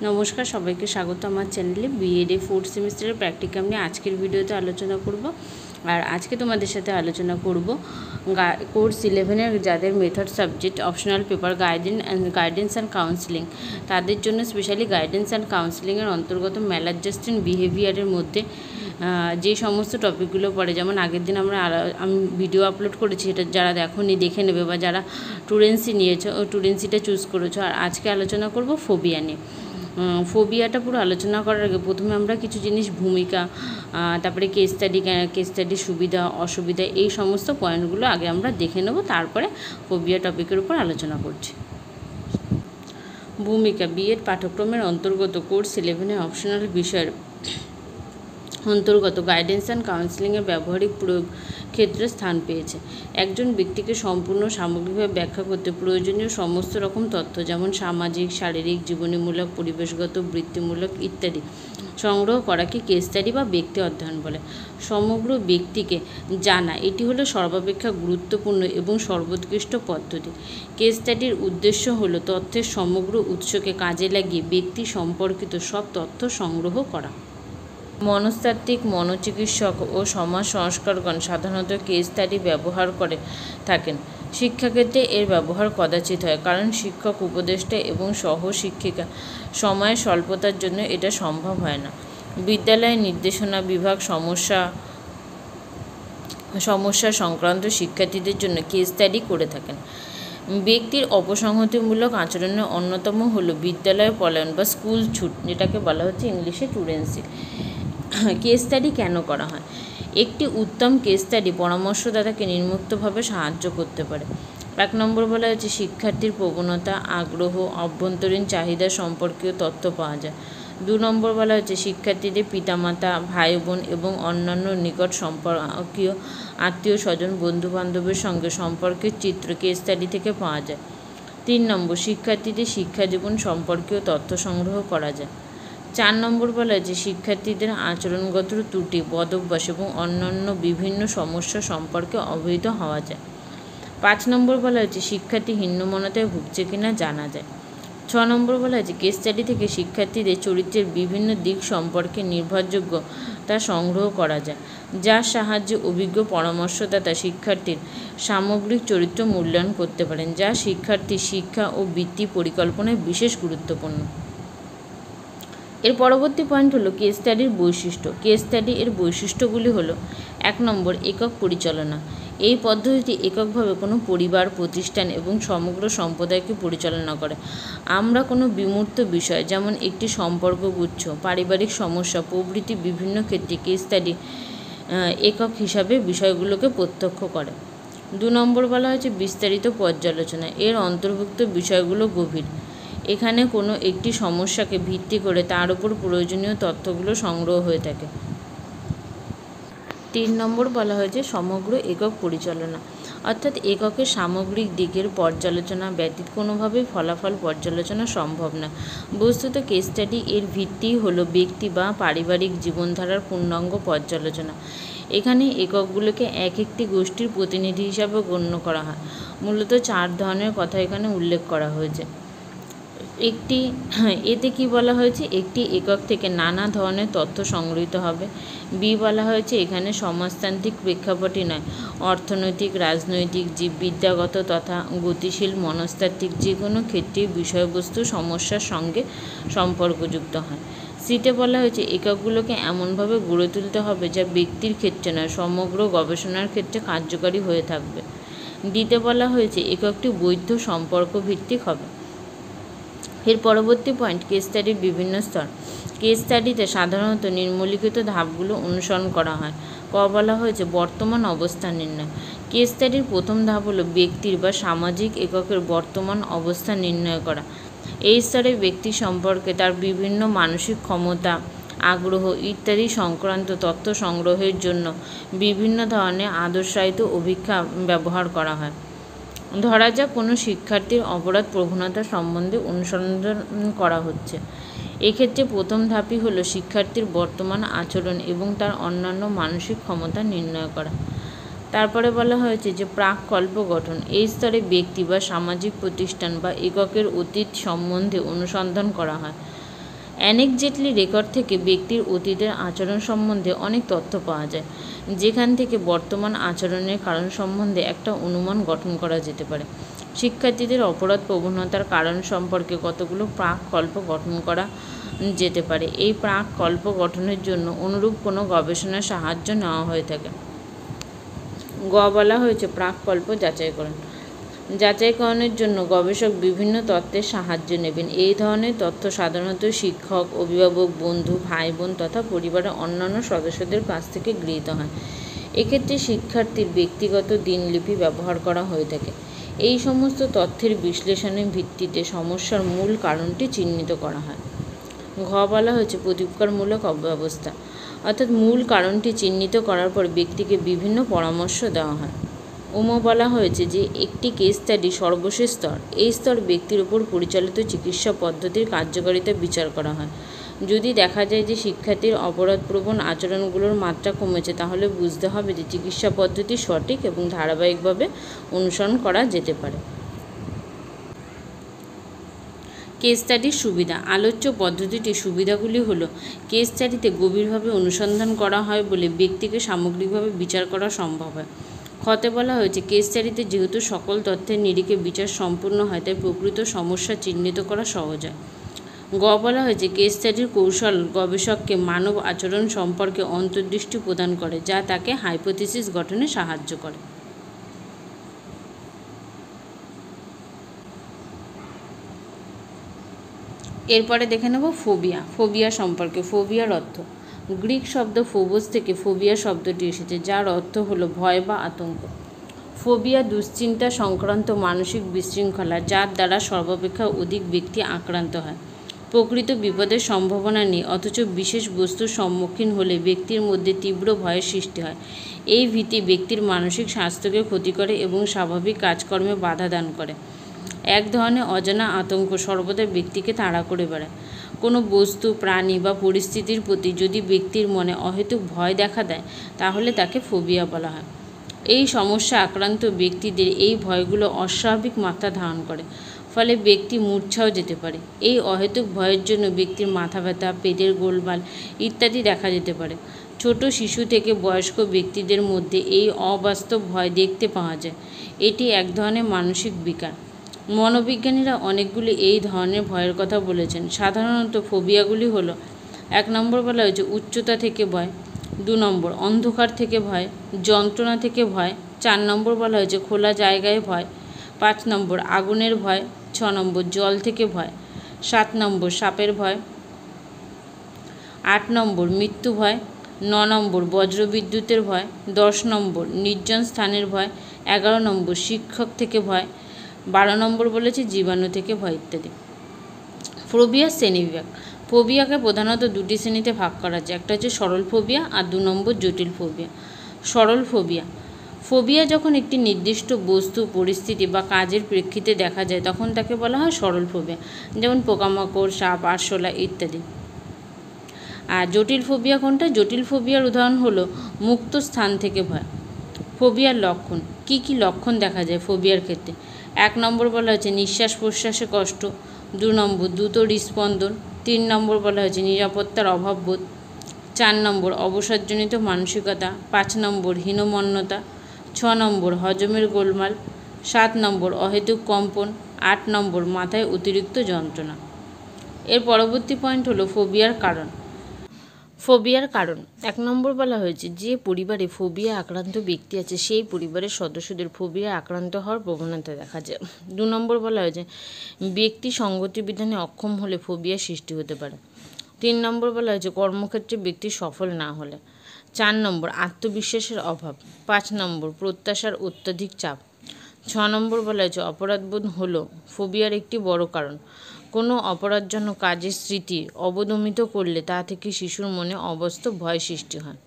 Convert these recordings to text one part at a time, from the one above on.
নমস্কার, সবাইকে স্বাগত আমার চ্যানেলে। বিএড ফোর্থ সেমিস্টারের প্র্যাকটিকাম নিয়ে আজকের ভিডিওতে আলোচনা করব। আর আজকে তোমাদের সাথে আলোচনা করব কোর্স 11-এর যাদের method subject optional paper guidance and counselling, তাদের জন্য স্পেশালি গাইডেন্স অ্যান্ড কাউন্সিলিংয়ের অন্তর্গত ম্যালাডজাস্টেন্ট বিহেভিয়ারের মধ্যে যে সমস্ত টপিকগুলো পড়ে, যেমন আগের দিন আমি ভিডিও আপলোড করেছি, এটা যারা দেখোনি দেখে নেবে, বা যারা টুডেন্সি নিয়েছো টুডেন্সিটা চুজ করেছো। আর আজকে আলোচনা করব ফোবিয়া নিয়ে। ফোবিয়াটা পুরো আলোচনা করার আগে প্রথমে আমরা কিছু জিনিস ভূমিকা, তারপরে কেস স্টাডির সুবিধা অসুবিধা, এই সমস্ত পয়েন্টগুলো আগে আমরা দেখে নেব, তারপরে ফোবিয়া টপিকের উপর আলোচনা করছি। ভূমিকা বিএড পাঠ্যক্রমের অন্তর্গত কোর্স 11-এর অপশনাল বিষয়ের অন্তর্গত গাইডেন্স অ্যান্ড কাউন্সিলিংয়ের ব্যবহারিক প্রয়োগ ক্ষেত্রে স্থান পেয়েছে। একজন ব্যক্তিকে সম্পূর্ণ সামগ্রিকভাবে ব্যাখ্যা করতে প্রয়োজনীয় সমস্ত রকম তথ্য, যেমন সামাজিক, শারীরিক, জীবনীমূলক, পরিবেশগত, বৃত্তিমূলক ইত্যাদি সংগ্রহ করাকে কেস স্টাডি বা ব্যক্তি অধ্যয়ন বলে। সমগ্র ব্যক্তিকে জানা এটি হলো সর্বাপেক্ষা গুরুত্বপূর্ণ এবং সর্বোৎকৃষ্ট পদ্ধতি। কেস স্টাডির উদ্দেশ্য হলো তথ্যের সমগ্র উৎসকে কাজে লাগিয়ে ব্যক্তি সম্পর্কিত সব তথ্য সংগ্রহ করা। মনস্তাত্ত্বিক, মনোচিকিৎসক ও সমাজ সংস্কারগণ সাধারণত কেস স্টাডি ব্যবহার করে থাকেন। শিক্ষাক্ষেত্রে এর ব্যবহার কদাচিৎ হয়, কারণ শিক্ষক, উপদেষ্টা এবং সহশিক্ষিকা সময়ের স্বল্পতার জন্য এটা সম্ভব হয় না। বিদ্যালয়ের নির্দেশনা বিভাগ সমস্যা সংক্রান্ত শিক্ষার্থীদের জন্য কেস স্টাডি করে থাকেন। ব্যক্তির অপসংহতিমূলক আচরণের অন্যতম হলো বিদ্যালয় পলায়ন বা স্কুল ছুট, যেটাকে বলা হচ্ছে ইংলিশে টুডেন্সি। কেস স্টাডি কেন করা হয়? একটি উত্তম কেস স্টাডি পরামর্শদাতাকে নির্মুক্তভাবে সাহায্য করতে পারে। 1 নম্বর বলা হচ্ছে শিক্ষার্থীর প্রবণতা, আগ্রহ, অভ্যন্তরীণ চাহিদা সম্পর্কীয় তথ্য পাওয়া যায়। 2 নম্বর বলা হচ্ছে শিক্ষার্থীদের পিতামাতা, ভাই বোন এবং অন্যান্য নিকট সম্পর্কীয় আত্মীয় স্বজন, বন্ধুবান্ধবের সঙ্গে সম্পর্কের চিত্র কেস স্টাডি থেকে পাওয়া যায়। 3 নম্বর শিক্ষার্থীদের শিক্ষাজীবন সম্পর্কীয় তথ্য সংগ্রহ করা যায়। 4 নম্বর বলা হয়েছে শিক্ষার্থীদের আচরণগত ত্রুটি, বদভ্যাস এবং অন্যান্য বিভিন্ন সমস্যা সম্পর্কে অবহিত হওয়া যায়। 5 নম্বর বলা হয়েছে শিক্ষার্থী হীনমন্যতায় ভুগছে কিনা জানা যায়। 6 নম্বর বলা হয়েছে কেস স্টাডি থেকে শিক্ষার্থীদের চরিত্রের বিভিন্ন দিক সম্পর্কে নির্ভরযোগ্য তা সংগ্রহ করা যায়, যার সাহায্যে অভিজ্ঞ পরামর্শদাতা শিক্ষার্থীর সামগ্রিক চরিত্র মূল্যায়ন করতে পারেন, যা শিক্ষার্থীর শিক্ষা ও বৃত্তি পরিকল্পনায় বিশেষ গুরুত্বপূর্ণ। এর পরবর্তী পয়েন্ট হলো কেস স্টাডির বৈশিষ্ট্য। কেস স্টাডি এর বৈশিষ্ট্যগুলি হলো: 1 নম্বর একক পরিচালনা। এই পদ্ধতিটি এককভাবে কোনো পরিবার, প্রতিষ্ঠান এবং সমগ্র সম্প্রদায়কে পরিচালনা করে। আমরা কোনো বিমূর্ত বিষয়, যেমন একটি সম্পর্কগুচ্ছ, পারিবারিক সমস্যা প্রভৃতি বিভিন্ন ক্ষেত্রে কেস স্টাডি একক হিসাবে বিষয়গুলোকে প্রত্যক্ষ করে। 2 নম্বর বলা হয়েছে বিস্তারিত পর্যালোচনা। এর অন্তর্ভুক্ত বিষয়গুলো গভীর। এখানে কোনো একটি সমস্যাকে ভিত্তি করে তার উপর প্রয়োজনীয় তথ্যগুলো সংগ্রহ হয়ে থাকে। 3 নম্বর বলা হয়েছে সমগ্র একক পরিচালনা, অর্থাৎ এককের সামগ্রিক দিকের পর্যালোচনা ব্যতীত কোনোভাবেই ফলাফল পর্যালোচনা সম্ভব না। বস্তুত কেস স্টাডি এর ভিত্তিই হলো ব্যক্তি বা পারিবারিক জীবনধারার পূর্ণাঙ্গ পর্যালোচনা। এখানে এককগুলোকে একটি গোষ্ঠীর প্রতিনিধি হিসাবে গণ্য করা হয়। মূলত 4 ধরনের কথা এখানে উল্লেখ করা হয়েছে। এতে কি বলা হয়েছে? একটি একক থেকে নানা ধরনের তথ্য সংগৃহীত হবে। বি বলা হয়েছে এখানে সমাজতান্ত্রিক প্রেক্ষাপটই নয়, অর্থনৈতিক, রাজনৈতিক, জীববিদ্যাগত তথা গতিশীল মনস্তাত্ত্বিক যে কোনো ক্ষেত্রেই বিষয়বস্তু সমস্যার সঙ্গে সম্পর্কযুক্ত হয়। সিতে বলা হয়েছে এককগুলোকে এমনভাবে গড়ে তুলতে হবে যা ব্যক্তির ক্ষেত্রে নয়, সমগ্র গবেষণার ক্ষেত্রে কার্যকারী হয়ে থাকবে। ডিতে বলা হয়েছে এককটি বৈধ সম্পর্ক ভিত্তিক হবে। এর পরবর্তী পয়েন্ট কেস স্টাডির বিভিন্ন স্তর। কেস স্টাডিতে সাধারণত নিম্নলিখিত ধাপগুলো অনুসরণ করা হয়। ক বলা হয়েছে বর্তমান অবস্থান নির্ণয়। কেস স্টাডির প্রথম ধাপ হলো ব্যক্তির বা সামাজিক এককের বর্তমান অবস্থান নির্ণয় করা। এই স্তরে ব্যক্তি সম্পর্কে তার বিভিন্ন মানসিক ক্ষমতা, আগ্রহ ইত্যাদি সংক্রান্ত তথ্য সংগ্রহের জন্য বিভিন্ন ধরনের আদর্শায়িত অভিক্ষা ব্যবহার করা হয়। ধরা যাক কোনো শিক্ষার্থীর অপরাধ প্রবণতা সম্বন্ধে অনুসন্ধান করা হচ্ছে। এক্ষেত্রে প্রথম ধাপই হলো শিক্ষার্থীর বর্তমান আচরণ এবং তার অন্যান্য মানসিক ক্ষমতা নির্ণয় করা। তারপরে বলা হয়েছে যে প্রাককল্প গঠন। এই স্তরে ব্যক্তি বা সামাজিক প্রতিষ্ঠান বা এককের অতীত সম্বন্ধে অনুসন্ধান করা হয়। অ্যানেকডেটলি রেকর্ড থেকে ব্যক্তির অতীতের আচরণ সম্বন্ধে অনেক তথ্য পাওয়া যায়, যেখান থেকে বর্তমান আচরণের কারণ সম্বন্ধে একটা অনুমান গঠন করা যেতে পারে। শিক্ষার্থীদের অপরাধ প্রবণতার কারণ সম্পর্কে কতগুলো প্রাক কল্প গঠন করা যেতে পারে। এই প্রাক কল্প গঠনের জন্য অনুরূপ কোনো গবেষণার সাহায্য নেওয়া হয়ে থাকে। বলা হয়েছে প্রাক কল্প যাচাইকরণ। যাচাইকরণের জন্য গবেষক বিভিন্ন তত্ত্বের সাহায্য নেবেন। এই ধরনের তথ্য সাধারণত শিক্ষক, অভিভাবক, বন্ধু, ভাই বোন তথা পরিবারের অন্যান্য সদস্যদের কাছ থেকে গৃহীত হয়। এক্ষেত্রে শিক্ষার্থীর ব্যক্তিগত দিনলিপি ব্যবহার করা হয়ে থাকে। এই সমস্ত তথ্যের বিশ্লেষণের ভিত্তিতে সমস্যার মূল কারণটি চিহ্নিত করা হয়। বলা হয়েছে প্রতিকারমূলক ব্যবস্থা, অর্থাৎ মূল কারণটি চিহ্নিত করার পর ব্যক্তিকে বিভিন্ন পরামর্শ দেওয়া হয়। বলা হয়েছে যে একটি কেস স্টাডি সর্বশেষ স্তর। এই স্তর ব্যক্তির উপর পরিচালিত চিকিৎসা পদ্ধতির কার্যকারিতা বিচার করা হয়। যদি দেখা যায় যে শিক্ষার্থীর অপরাধপ্রবণ আচরণগুলোর মাত্রা কমেছে, তাহলে বুঝতে হবে যে চিকিৎসা পদ্ধতি সঠিক এবং ধারাবাহিকভাবে অনুসরণ করা যেতে পারে। কেস স্টাডির সুবিধা। আলোচ্য পদ্ধতিটির সুবিধাগুলি হলো, কেস স্টাডিতে গভীরভাবে অনুসন্ধান করা হয় বলে ব্যক্তিকে সামগ্রিকভাবে বিচার করা সম্ভব হয়। বলা হয়েছে কেস স্টাডিতে যেহেতু সকল তথ্যের নিরিখে বিচার সম্পূর্ণ হয়, তাই প্রকৃত সমস্যা চিহ্নিত করা সহজ হয়। বলা হয়েছে কেস স্টাডির কৌশল গবেষককে মানব আচরণ সম্পর্কে অন্তর্দৃষ্টি প্রদান করে, যা তাকে হাইপোথিসিস গঠনে সাহায্য করে। এরপরে দেখে নেব ফোবিয়া সম্পর্কে। ফোবিয়ার অর্থ। গ্রিক শব্দ ফোবোস থেকে ফোবিয়া শব্দটি এসেছে, যার অর্থ হলো ভয় বা আতঙ্ক। ফোবিয়া দুশ্চিন্তা সংক্রান্ত মানসিক বিশৃঙ্খলা, যার দ্বারা সর্বাপেক্ষা অধিক ব্যক্তি আক্রান্ত হয়। প্রকৃত বিপদের সম্ভাবনা নেই, অথচ বিশেষ বস্তুর সম্মুখীন হলে ব্যক্তির মধ্যে তীব্র ভয়ের সৃষ্টি হয়। এই ভীতি ব্যক্তির মানসিক স্বাস্থ্যকে ক্ষতি করে এবং স্বাভাবিক কাজকর্মে বাধা দান করে। এক ধরনের অজানা আতঙ্ক সর্বদা ব্যক্তিকে তাড়া করে বেড়ায়। কোনো বস্তু, প্রাণী বা পরিস্থিতির প্রতি যদি ব্যক্তির মনে অহেতুক ভয় দেখা দেয়, তাহলে তাকে ফোবিয়া বলা হয়। এই সমস্যা আক্রান্ত ব্যক্তিদের এই ভয়গুলো অস্বাভাবিক মাত্রা ধারণ করে, ফলে ব্যক্তি মূর্ছাও যেতে পারে। এই অহেতুক ভয়ের জন্য ব্যক্তির মাথা ব্যথা, পেটের গোলমাল ইত্যাদি দেখা যেতে পারে। ছোট শিশু থেকে বয়স্ক ব্যক্তিদের মধ্যে এই অবাস্তব ভয় দেখতে পাওয়া যায়। এটি এক ধরনের মানসিক বিকার। মনোবিজ্ঞানীরা অনেকগুলি এই ধরনের ভয়ের কথা বলেছেন। সাধারণত ফোবিয়াগুলি হলো: 1 নম্বর বলা হয়েছে উচ্চতা থেকে ভয়, 2 নম্বর অন্ধকার থেকে ভয়, যন্ত্রণা থেকে ভয়, 4 নম্বর বলা হয়েছে খোলা জায়গায় ভয়, 5 নম্বর আগুনের ভয়, 6 নম্বর জল থেকে ভয়, 7 নম্বর সাপের ভয়, 8 নম্বর মৃত্যু ভয়, 9 নম্বর বজ্রবিদ্যুতের ভয়, 10 নম্বর নির্জন স্থানের ভয়, 11 নম্বর শিক্ষক থেকে ভয়, 12 নম্বর বলেছে জীবাণু থেকে ভয় ইত্যাদি। ফোবিয়ার শ্রেণীবিভাগ। ফোবিয়াকে প্রধানত 2টি শ্রেণীতে ভাগ করা যায়। একটা হচ্ছে সরল ফোবিয়া আর 2 নম্বর জটিল ফোবিয়া। সরল ফোবিয়া যখন একটি নির্দিষ্ট বস্তু, পরিস্থিতি বা কাজের প্রেক্ষিতে দেখা যায়, তখন তাকে বলা হয় সরল ফোবিয়া, যেমন পোকামাকড়, সাপ, আরশোলা ইত্যাদি। আর জটিল ফোবিয়া কোনটা? জটিল ফোবিয়ার উদাহরণ হলো মুক্ত স্থান থেকে ভয়। ফোবিয়ার লক্ষণ। কি কি লক্ষণ দেখা যায় ফোবিয়ার ক্ষেত্রে? 1 নম্বর বলা হয়েছে নিঃশ্বাস প্রশ্বাসে কষ্ট, 2 নম্বর দ্রুত হৃদস্পন্দন, 3 নম্বর বলা হয়েছে নিরাপত্তার অভাববোধ, 4 নম্বর অবসাদজনিত মানসিকতা, 5 নম্বর হীনমন্যতা, 6 নম্বর হজমের গোলমাল, 7 নম্বর অহেতুক কম্পন, 8 নম্বর মাথায় অতিরিক্ত যন্ত্রণা। এর পরবর্তী পয়েন্ট হলো ফোবিয়ার কারণ। 1 নম্বর বলা হয়েছে যে পরিবারে ফোবিয়া আক্রান্ত ব্যক্তি আছে, সেই পরিবারের সদস্যদের ফোবিয়া আক্রান্ত হওয়ার প্রবণতা দেখা যায়। 2 নম্বর বলা হয়েছে ব্যক্তি সংগতি বিধানে অক্ষম হলে ফোবিয়া সৃষ্টি হতে পারে। 3 নম্বর বলা হয়েছে কর্মক্ষেত্রে ব্যক্তি সফল না হলে। 4 নম্বর আত্মবিশ্বাসের অভাব। 5 নম্বর প্রত্যাশার অত্যধিক চাপ। 6 নম্বর বলা হয়েছে অপরাধবোধ হলো ফোবিয়ার একটি বড় কারণ। কোনো অপরাধজনক কাজের স্মৃতি অবদমিত করলে তা থেকে শিশুর মনে অবাস্তব ভয় সৃষ্টি হয়।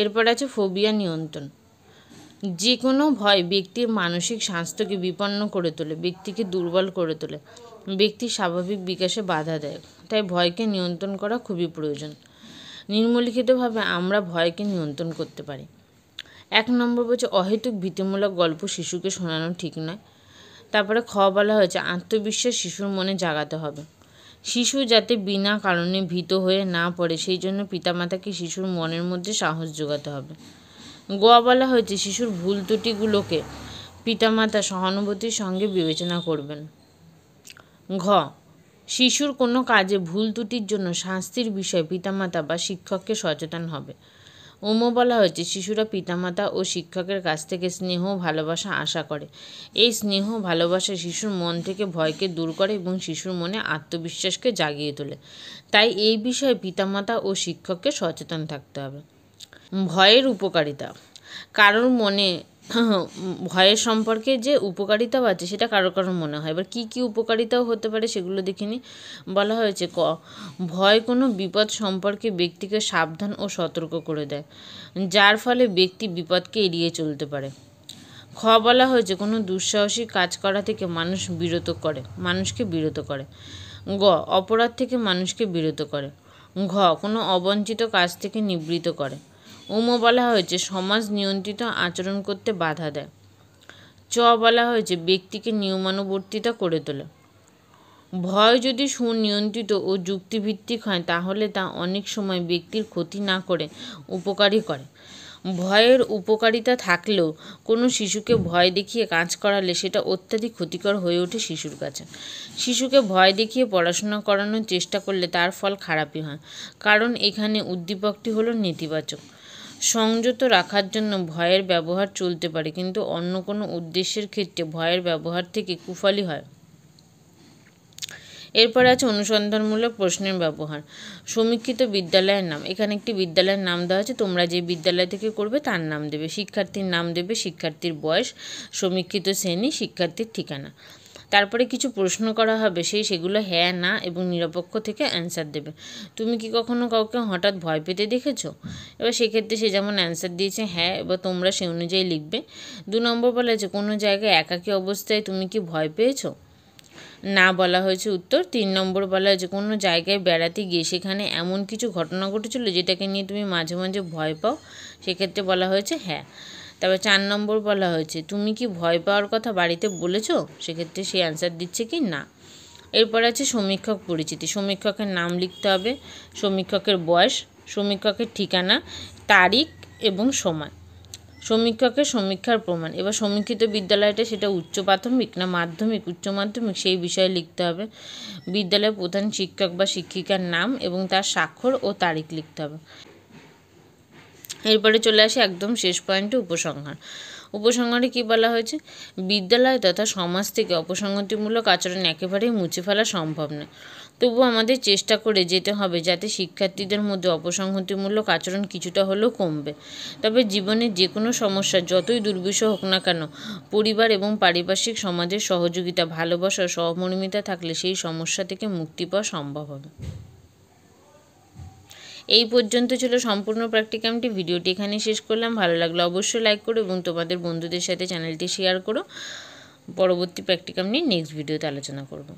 এরপর আছে ফোবিয়া নিয়ন্ত্রণ। যে কোনো ভয় ব্যক্তির মানসিক স্বাস্থ্যকে বিপন্ন করে তোলে, ব্যক্তিকে দুর্বল করে তোলে, ব্যক্তির স্বাভাবিক বিকাশে বাধা দেয়। তাই ভয়কে নিয়ন্ত্রণ করা খুবই প্রয়োজন। নিম্নলিখিতভাবে আমরা ভয়কে নিয়ন্ত্রণ করতে পারি। 1 নম্বর বলছে অহেতুক ভীতিমূলক গল্প শিশুকে শোনানো ঠিক নয়। তারপরে বলা হয়েছে আত্মবিশ্বাস শিশুর মনে জাগাতে হবে। শিশু যাতে বিনা কারণে ভীত হয়ে না পড়ে সেই জন্য পিতামাতাকে শিশুর মনের মধ্যে সাহস যোগাতে হবে। বলা হয়েছে শিশুর ভুল ত্রুটিগুলোকে পিতামাতা সহানুভূতির সঙ্গে বিবেচনা করবেন। শিশুর কোনো কাজে ভুল ত্রুটির জন্য শাস্তির বিষয়ে পিতামাতা বা শিক্ষককে সচেতন হবে। বলা হয়েছে শিশুরা পিতামাতা ও শিক্ষকের কাছ থেকে স্নেহ ভালোবাসা আশা করে। এই স্নেহ ভালোবাসা শিশুর মন থেকে ভয়কে দূর করে এবং শিশুর মনে আত্মবিশ্বাসকে জাগিয়ে তোলে। তাই এই বিষয়ে পিতামাতা ও শিক্ষককে সচেতন থাকতে হবে। ভয়ের উপকারিতা। কারোর মনে ভয়ের সম্পর্কে যে উপকারিতাও আছে সেটা কারোর মনে হয়। এবার কী কী উপকারিতাও হতে পারে সেগুলো দেখে নিই। বলা হয়েছে ভয় কোনো বিপদ সম্পর্কে ব্যক্তিকে সাবধান ও সতর্ক করে দেয়, যার ফলে ব্যক্তি বিপদকে এড়িয়ে চলতে পারে। বলা হয়েছে কোনো দুঃসাহসী কাজ করা থেকে মানুষকে বিরত করে। অপরাধ থেকে মানুষকে বিরত করে। কোনো অবাঞ্ছিত কাজ থেকে নিবৃত্ত করে। বলা হয়েছে সমাজ নিয়ন্ত্রিত আচরণ করতে বাধা দেয়। বলা হয়েছে ব্যক্তিকে নিয়মানুবর্তিতা করে তোলে। ভয় যদি সুনিয়ন্ত্রিত ও যুক্তিভিত্তিক হয় তাহলে তা অনেক সময় ব্যক্তির ক্ষতি না করে উপকারী করে। ভয়ের উপকারিতা থাকলেও কোনো শিশুকে ভয় দেখিয়ে কাজ করালে সেটা অত্যাধিক ক্ষতিকর হয়ে ওঠে শিশুর কাছে। শিশুকে ভয় দেখিয়ে পড়াশোনা করানোর চেষ্টা করলে তার ফল খারাপই হয়, কারণ এখানে উদ্দীপকটি হলো নেতিবাচক। সংযত রাখার জন্য ভয়ের ব্যবহার চলতে পারে, কিন্তু অন্য কোনো উদ্দেশ্যের ক্ষেত্রে ভয়ের ব্যবহার থেকে কুফলই হয়। এরপর আছে অনুসন্ধানমূলক প্রশ্নের ব্যবহার। সমীক্ষিত বিদ্যালয়ের নাম। এখানে একটি বিদ্যালয়ের নাম দেওয়া আছে, তোমরা যে বিদ্যালয় থেকে করবে তার নাম দেবে, শিক্ষার্থীর নাম দেবে, শিক্ষার্থীর বয়স, সমীক্ষিত শ্রেণী, শিক্ষার্থীর ঠিকানা। তারপরে কিছু প্রশ্ন করা হবে, সেগুলো হ্যাঁ না এবং নিরপেক্ষ থেকে অ্যান্সার দেবে। তুমি কি কখনো কাউকে হঠাৎ ভয় পেতে দেখেছো? এবার সেক্ষেত্রে সে যেমন অ্যান্সার দিয়েছে হ্যাঁ, এবার তোমরা সেই অনুযায়ী লিখবে। 2 নম্বর বলা হয়েছে কোনো জায়গায় একাকী অবস্থায় তুমি কি ভয় পেয়েছো? না বলা হয়েছে উত্তর। 3 নম্বর বলা হয়েছে কোনো জায়গায় বেড়াতে গিয়ে সেখানে এমন কিছু ঘটনা ঘটেছিল যেটাকে নিয়ে তুমি মাঝে মাঝে ভয় পাও, সেক্ষেত্রে বলা হয়েছে হ্যাঁ। তারপর 4 নম্বর বলা হয়েছে তুমি কি ভয় পাওয়ার কথা বাড়িতে বলেছো? সেক্ষেত্রে সে অ্যান্সার দিচ্ছে কি না। এরপর আছে সমীক্ষক পরিচিতি। সমীক্ষকের নাম লিখতে হবে, সমীক্ষকের বয়স, সমীক্ষকের ঠিকানা, তারিখ এবং সময়, সমীক্ষকের সমীক্ষার প্রমাণ। এবার সমীক্ষিত বিদ্যালয়টা সেটা উচ্চ প্রাথমিক না মাধ্যমিক, উচ্চ মাধ্যমিক সেই বিষয়ে লিখতে হবে। বিদ্যালয়ের প্রধান শিক্ষক বা শিক্ষিকার নাম এবং তার স্বাক্ষর ও তারিখ লিখতে হবে। এরপরে চলে আসে একদম শেষ পয়েন্টে উপসংহার। উপসংহারে কী বলা হয়েছে? বিদ্যালয় তথা সমাজ থেকে অপসংগতিমূলক আচরণ একেবারেই মুছে ফেলা সম্ভব নয়, তবু আমাদের চেষ্টা করে যেতে হবে যাতে শিক্ষার্থীদের মধ্যে অপসংগতিমূলক আচরণ কিছুটা হলেও কমবে। তবে জীবনের যে কোনো সমস্যা যতই দুর্বিষহ হোক না কেন, পরিবার এবং পারিপার্শ্বিক সমাজের সহযোগিতা, ভালোবাসা ও সহমর্মিতা থাকলে সেই সমস্যা থেকে মুক্তি পাওয়া সম্ভব হবে। এই পর্যন্ত ছিল সম্পূর্ণ প্র্যাকটিকামটি। ভিডিওটি এখানেই শেষ করলাম। ভালো লাগলে অবশ্যই লাইক করো এবং তোমাদের বন্ধুদের সাথে চ্যানেলটি শেয়ার করো। পরবর্তী প্র্যাকটিকাম নিয়ে নেক্সট ভিডিওতে আলোচনা করব।